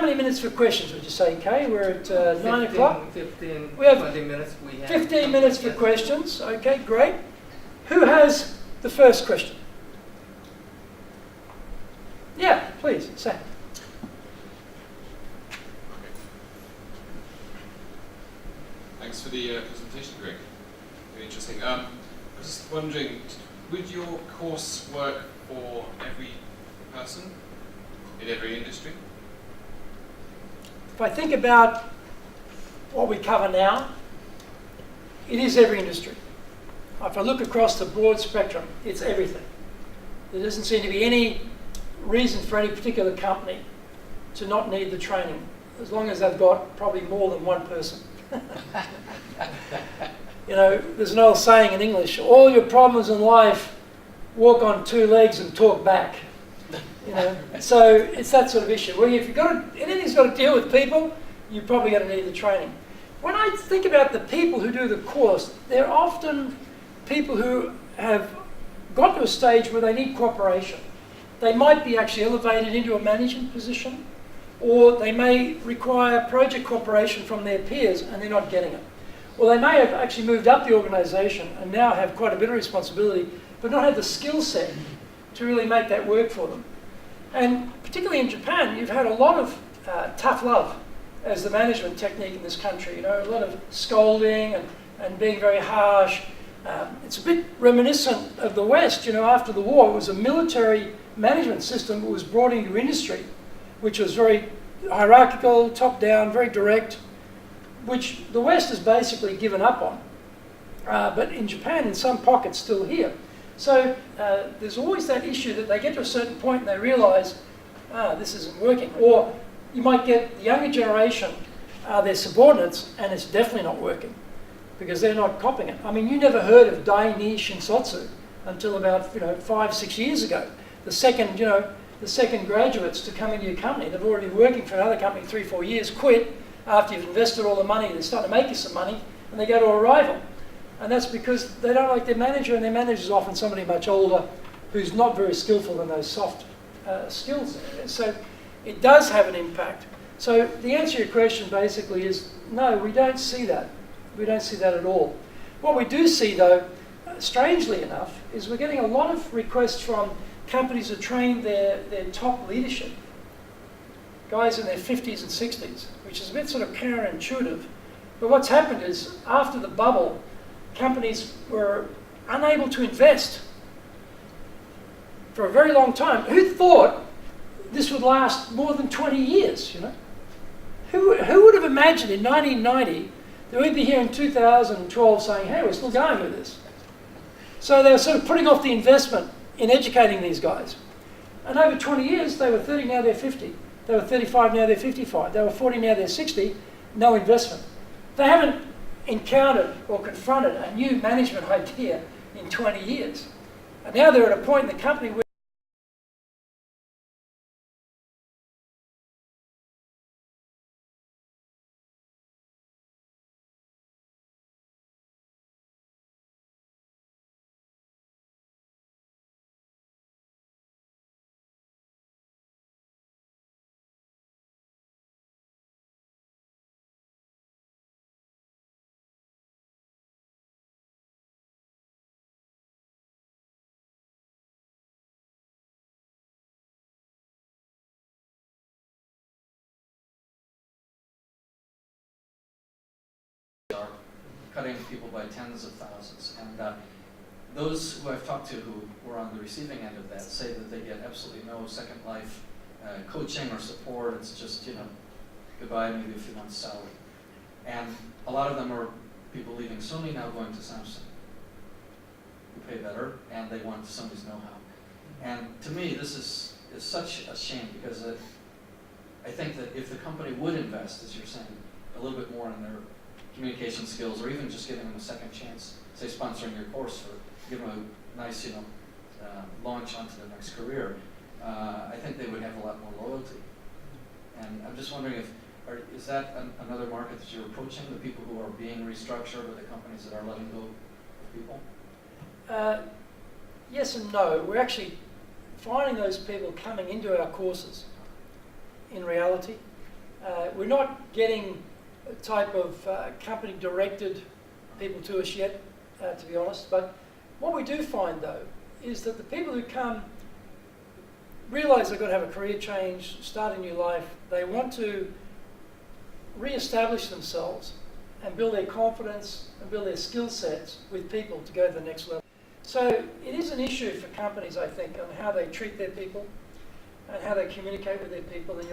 many minutes for questions would you say, Kay? We're at 9 o'clock. 15, we have 20 minutes. We have 15 minutes for questions. Okay, great. Who has the first question? Yeah, please, Sam. Thanks for the presentation, Greg. Very interesting. I was just wondering, would your course work for every person in every industry? If I think about what we cover now, it is every industry. If I look across the broad spectrum, it's everything. There doesn't seem to be any reason for any particular company to not need the training, as long as they've got probably more than one person. You know, there's an old saying in English, all your problems in life, walk on two legs and talk back. You know, so it's that sort of issue. Well, if you've got to, anything's got to deal with people, you're probably going to need the training. When I think about the people who do the course, they're often people who have got to a stage where they need cooperation. They might be actually elevated into a management position, or they may require project cooperation from their peers and they're not getting it. Or they may have actually moved up the organisation and now have quite a bit of responsibility, but not have the skill set to really make that work for them. And particularly in Japan, you've had a lot of tough love as the management technique in this country. You know, a lot of scolding and being very harsh. It's a bit reminiscent of the West. You know, after the war, it was a military management system that was brought into industry, which was very hierarchical, top-down, very direct, which the West has basically given up on. But in Japan, in some pockets, still here. So there's always that issue that they get to a certain point and they realise, this isn't working. Or you might get the younger generation, their subordinates, and it's definitely not working because they're not copying it. I mean, you never heard of Dai-ni Shinsotsu until about 5-6 years ago. The second graduates to come into your company, they've already been working for another company 3-4 years, quit after you've invested all the money, they're starting to make you some money, and they go to a rival. And that's because they don't like their manager, and their manager is often somebody much older who's not very skillful in those soft skills. So it does have an impact. So the answer to your question basically is, no, we don't see that. We don't see that at all. What we do see, though, strangely enough, is we're getting a lot of requests from companies that train their top leadership, guys in their 50s and 60s, which is a bit sort of counterintuitive. But what's happened is, after the bubble, companies were unable to invest for a very long time. Who thought this would last more than 20 years, you know? Who would have imagined in 1990 that we'd be here in 2012 saying, hey, we're still going with this? So they were sort of putting off the investment in educating these guys. And over 20 years, they were 30, now they're 50. They were 35, now they're 55. They were 40, now they're 60. No investment. They haven't encountered or confronted a new management idea in 20 years. And now they're at a point in the company where are cutting people by tens of thousands. And those who I've talked to who were on the receiving end of that say that they get absolutely no second life coaching or support. It's just, goodbye, maybe a few months salary. And a lot of them are people leaving Sony now going to Samsung, who pay better, and they want Sony's know-how. And to me, this is such a shame, because I think that if the company would invest, as you're saying, a little bit more in their communication skills, or even just giving them a second chance, say sponsoring your course or give them a nice, launch onto their next career, I think they would have a lot more loyalty. And I'm just wondering is that another market that you're approaching, the people who are being restructured or the companies that are letting go of people? Yes and no. We're actually finding those people coming into our courses in reality. We're not getting a type of company-directed people to us yet, to be honest. But what we do find, though, is that the people who come realise they've got to have a career change, start a new life. They want to re-establish themselves and build their confidence and build their skill sets with people to go to the next level. So it is an issue for companies, I think, on how they treat their people and how they communicate with their people. And